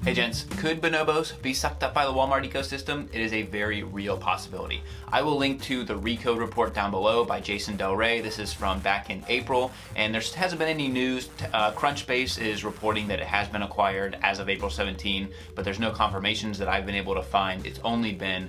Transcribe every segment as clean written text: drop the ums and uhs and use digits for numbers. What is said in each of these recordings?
Hey gents, could Bonobos be sucked up by the Walmart ecosystem? It is a very real possibility. I will link to the Recode report down below by Jason Del Rey. This is from back in April, and there hasn't been any news. Crunchbase is reporting that it has been acquired as of April 17, but there's no confirmations that I've been able to find. It's only been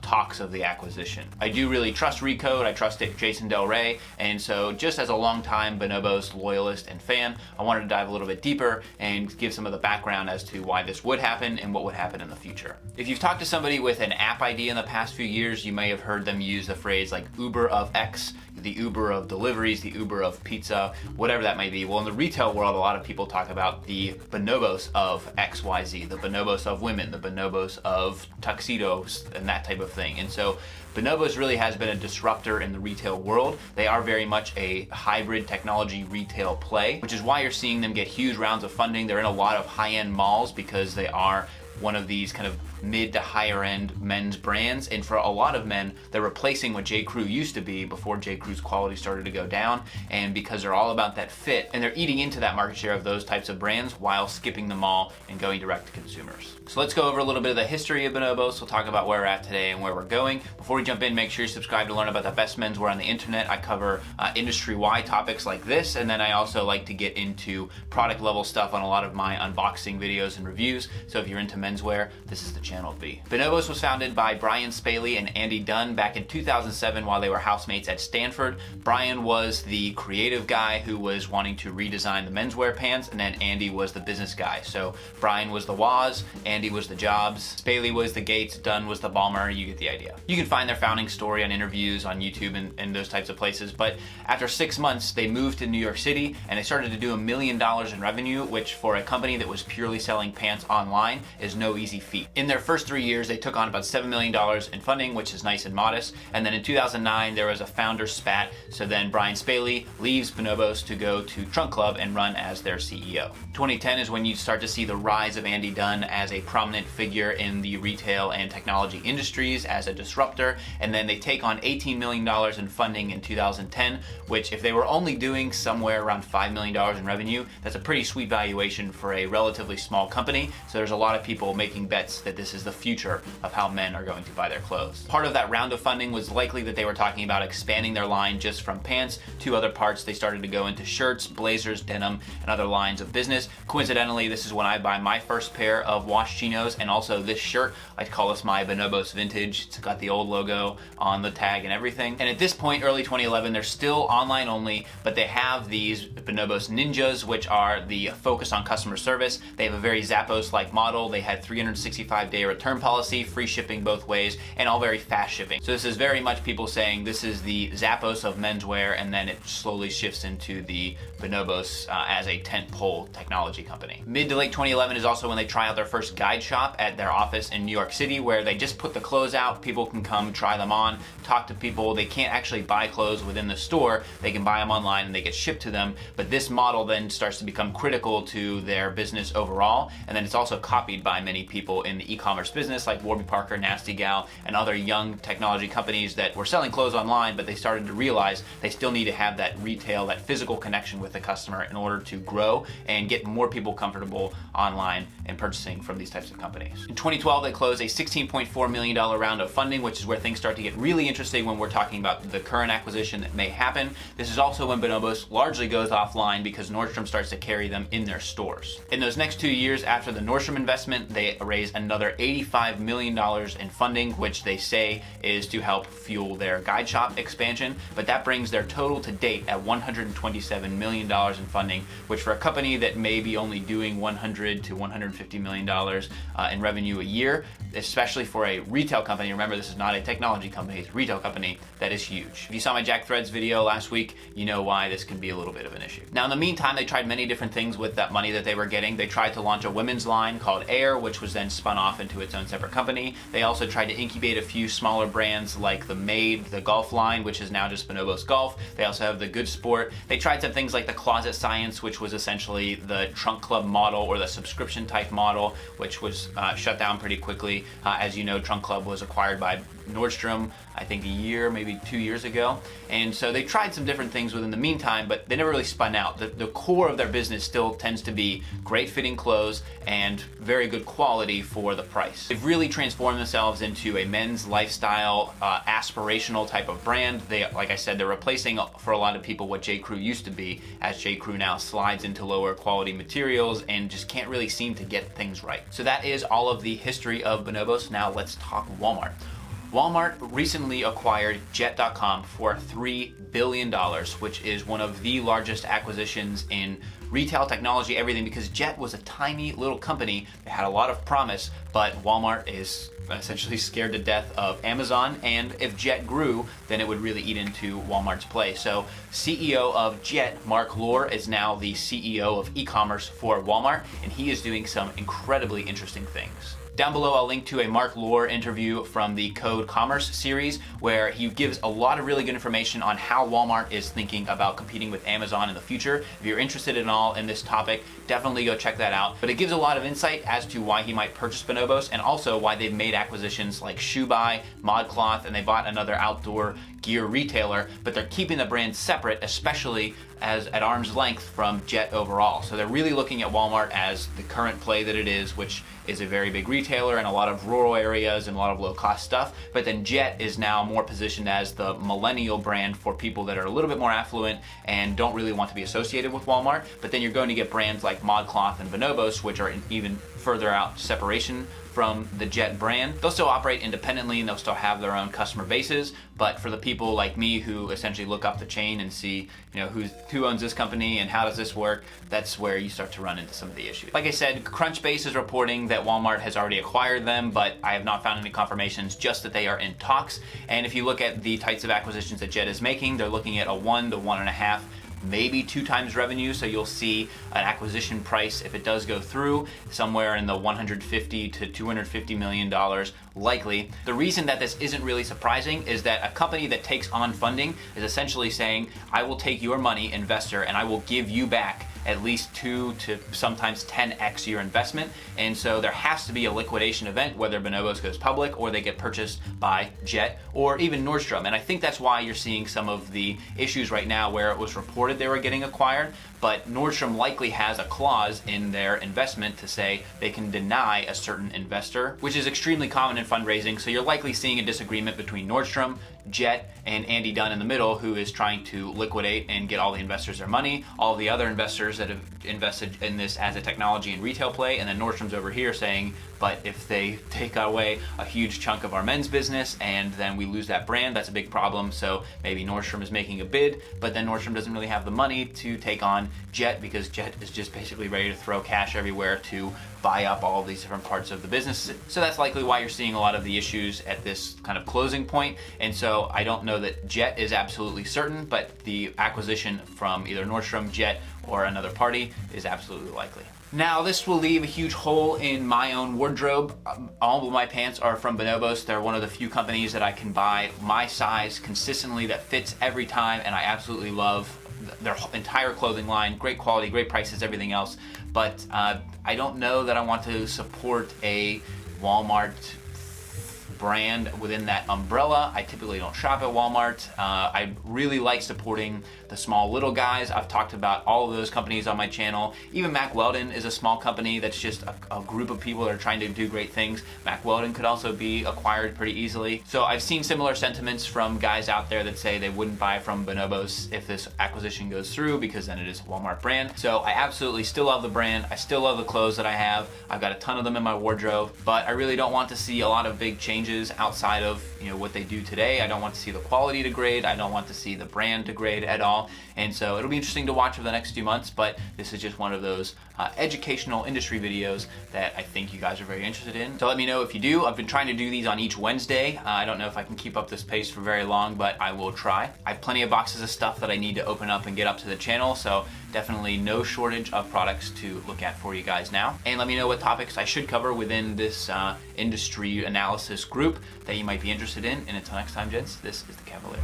talks of the acquisition. I do really trust Recode. I trust Jason Del Rey, and so just as a longtime Bonobos loyalist and fan, I wanted to dive a little bit deeper and give some of the background as to why this would happen and what would happen in the future. If you've talked to somebody with an app idea in the past few years, you may have heard them use the phrase like Uber of X, the Uber of deliveries, the Uber of pizza, whatever that may be. Well, in the retail world, a lot of people talk about the Bonobos of XYZ, the Bonobos of women, the Bonobos of tuxedos, and that type of thing. And so Bonobos really has been a disruptor in the retail world. They are very much a hybrid technology retail play, which is why you're seeing them get huge rounds of funding. They're in a lot of high-end malls because they are one of these kind of mid to higher end men's brands, and for a lot of men they're replacing what J. Crew used to be before J. Crew's quality started to go down, and because they're all about that fit, and they're eating into that market share of those types of brands while skipping the mall and going direct to consumers. So let's go over a little bit of the history of Bonobos. We'll talk about where we're at today and where we're going. Before we jump in, make sure you subscribe to learn about the best menswear on the internet. I cover industry-wide topics like this, and then I also like to get into product level stuff on a lot of my unboxing videos and reviews. So if you're into menswear, this is the channel to be. Bonobos was founded by Brian Spaley and Andy Dunn back in 2007 while they were housemates at Stanford. Brian was the creative guy who was wanting to redesign the menswear pants, and then Andy was the business guy. So Brian was the Woz, Andy was the Jobs, Spaley was the Gates, Dunn was the Ballmer. You get the idea. You can find their founding story on interviews on YouTube and those types of places, but after 6 months they moved to New York City and they started to do $1 million in revenue, which for a company that was purely selling pants online is no easy feat. In their first 3 years, they took on about $7 million in funding, which is nice and modest. And then in 2009, there was a founder spat. So then Brian Spaley leaves Bonobos to go to Trunk Club and run as their CEO. 2010 is when you start to see the rise of Andy Dunn as a prominent figure in the retail and technology industries as a disruptor. And then they take on $18 million in funding in 2010, which if they were only doing somewhere around $5 million in revenue, that's a pretty sweet valuation for a relatively small company. So there's a lot of people making bets that this is the future of how men are going to buy their clothes. Part of that round of funding was likely that they were talking about expanding their line just from pants to other parts. They started to go into shirts, blazers, denim, and other lines of business. Coincidentally, this is when I buy my first pair of wash chinos, and also this shirt. I call this my Bonobos vintage. It's got the old logo on the tag and everything. And at this point, early 2011, they're still online only, but they have these Bonobos Ninjas, which are the focus on customer service. They have a very Zappos-like model. They had 365-day return policy, free shipping both ways, and all very fast shipping. So this is very much people saying this is the Zappos of menswear, and then it slowly shifts into the Bonobos as a tentpole technology company. Mid to late 2011 is also when they try out their first guide shop at their office in New York City, where they just put the clothes out. People can come try them on, talk to people. They can't actually buy clothes within the store. They can buy them online and they get shipped to them. But this model then starts to become critical to their business overall, and then it's also copied by many people in the e-commerce business like Warby Parker, Nasty Gal, and other young technology companies that were selling clothes online, but they started to realize they still need to have that retail, that physical connection with the customer in order to grow and get more people comfortable online and purchasing from these types of companies. In 2012, they closed a $16.4 million round of funding, which is where things start to get really interesting when we're talking about the current acquisition that may happen. This is also when Bonobos largely goes offline because Nordstrom starts to carry them in their stores. In those next 2 years after the Nordstrom investment, they raise another $85 million in funding, which they say is to help fuel their guide shop expansion, but that brings their total to date at $127 million in funding, which for a company that may be only doing $100 to $150 million in revenue a year, especially for a retail company, remember this is not a technology company, it's a retail company, that is huge. If you saw my Jack Threads video last week, you know why this can be a little bit of an issue. Now in the meantime, they tried many different things with that money that they were getting. They tried to launch a women's line called Air, which was then spun off into its own separate company. They also tried to incubate a few smaller brands like the Maid, the golf line, which is now just Bonobos Golf. They also have the Good Sport. They tried some things like the Closet Science, which was essentially the Trunk Club model or the subscription type model, which was shut down pretty quickly. As you know, Trunk Club was acquired by Nordstrom, I think a year, maybe 2 years ago. And so they tried some different things within the meantime, but they never really spun out. The core of their business still tends to be great fitting clothes and very good quality for the price. They've really transformed themselves into a men's lifestyle, aspirational type of brand. They, like I said, they're replacing for a lot of people what J. Crew used to be, as J. Crew now slides into lower quality materials and just can't really seem to get things right. So that is all of the history of Bonobos. Now let's talk Walmart. Walmart recently acquired Jet.com for $3 billion, which is one of the largest acquisitions in retail, technology, everything, because Jet was a tiny little company that had a lot of promise, but Walmart is essentially scared to death of Amazon, and if Jet grew, then it would really eat into Walmart's play. So CEO of Jet, Marc is now the CEO of e-commerce for Walmart, and he is doing some incredibly interesting things. Down below, I'll link to a Marc interview from the Code Commerce series, where he gives a lot of really good information on how Walmart is thinking about competing with Amazon in the future. If you're interested at all in this topic, definitely go check that out. But it gives a lot of insight as to why he might purchase Bonobos, and also why they've made acquisitions like ShoeBuy, ModCloth, and they bought another outdoor gear retailer, but they're keeping the brand separate, especially as at arm's length from Jet overall. So they're really looking at Walmart as the current play that it is, which is a very big retailer in a lot of rural areas and a lot of low-cost stuff. But then Jet is now more positioned as the millennial brand for people that are a little bit more affluent and don't really want to be associated with Walmart. But then you're going to get brands like ModCloth and Bonobos, which are in even further out separation from the Jet brand. They'll still operate independently and they'll still have their own customer bases, but for the people like me who essentially look up the chain and see, who owns this company and how does this work, that's where you start to run into some of the issues. Like I said, Crunchbase is reporting that Walmart has already acquired them, but I have not found any confirmations, just that they are in talks. And if you look at the types of acquisitions that Jet is making, they're looking at a 1 to 1.5, maybe 2 times revenue, so you'll see an acquisition price, if it does go through, somewhere in the $150 to $250 million likely. The reason that this isn't really surprising is that a company that takes on funding is essentially saying, I will take your money, investor, and I will give you back at least 2 to sometimes 10x your investment. And so there has to be a liquidation event, whether Bonobos goes public or they get purchased by Jet or even Nordstrom. And I think that's why you're seeing some of the issues right now where it was reported they were getting acquired, but Nordstrom likely has a clause in their investment to say they can deny a certain investor, which is extremely common in fundraising. So you're likely seeing a disagreement between Nordstrom, Jet, and Andy Dunn in the middle, who is trying to liquidate and get all the investors their money, all the other investors that have invested in this as a technology and retail play, and then Nordstrom's over here saying, but if they take away a huge chunk of our men's business and then we lose that brand, that's a big problem. So maybe Nordstrom is making a bid, but then Nordstrom doesn't really have the money to take on Jet, because Jet is just basically ready to throw cash everywhere to buy up all of these different parts of the business. So that's likely why you're seeing a lot of the issues at this kind of closing point. And so I don't know that Jet is absolutely certain, but the acquisition from either Nordstrom, Jet, or another party is absolutely likely. Now, this will leave a huge hole in my own wardrobe. All of my pants are from Bonobos. They're one of the few companies that I can buy my size consistently that fits every time, and I absolutely love their entire clothing line. Great quality, great prices, everything else. But I don't know that I want to support a Walmart brand within that umbrella. I typically don't shop at Walmart. I really like supporting the small little guys. I've talked about all of those companies on my channel. Even Mack Weldon is a small company that's just a group of people that are trying to do great things. Mack Weldon could also be acquired pretty easily. So I've seen similar sentiments from guys out there that say they wouldn't buy from Bonobos if this acquisition goes through, because then it is a Walmart brand. So I absolutely still love the brand. I still love the clothes that I have. I've got a ton of them in my wardrobe, but I really don't want to see a lot of big changes outside of what they do today. I don't want to see the quality degrade. I don't want to see the brand degrade at all. And so it'll be interesting to watch over the next few months, but this is just one of those educational industry videos that I think you guys are very interested in. So let me know if you do. I've been trying to do these on each Wednesday. I don't know if I can keep up this pace for very long, but I will try. I have plenty of boxes of stuff that I need to open up and get up to the channel, so definitely no shortage of products to look at for you guys now. And let me know what topics I should cover within this industry analysis group that you might be interested in. And until next time, gents, this is the Kavalier.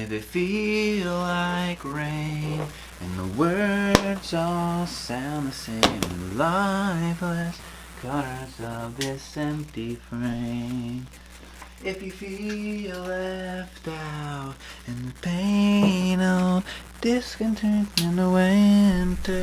if it feel like rain, and the words all sound the same, lifeless corners of this empty frame. If you feel left out, and the pain of discontent in the winter.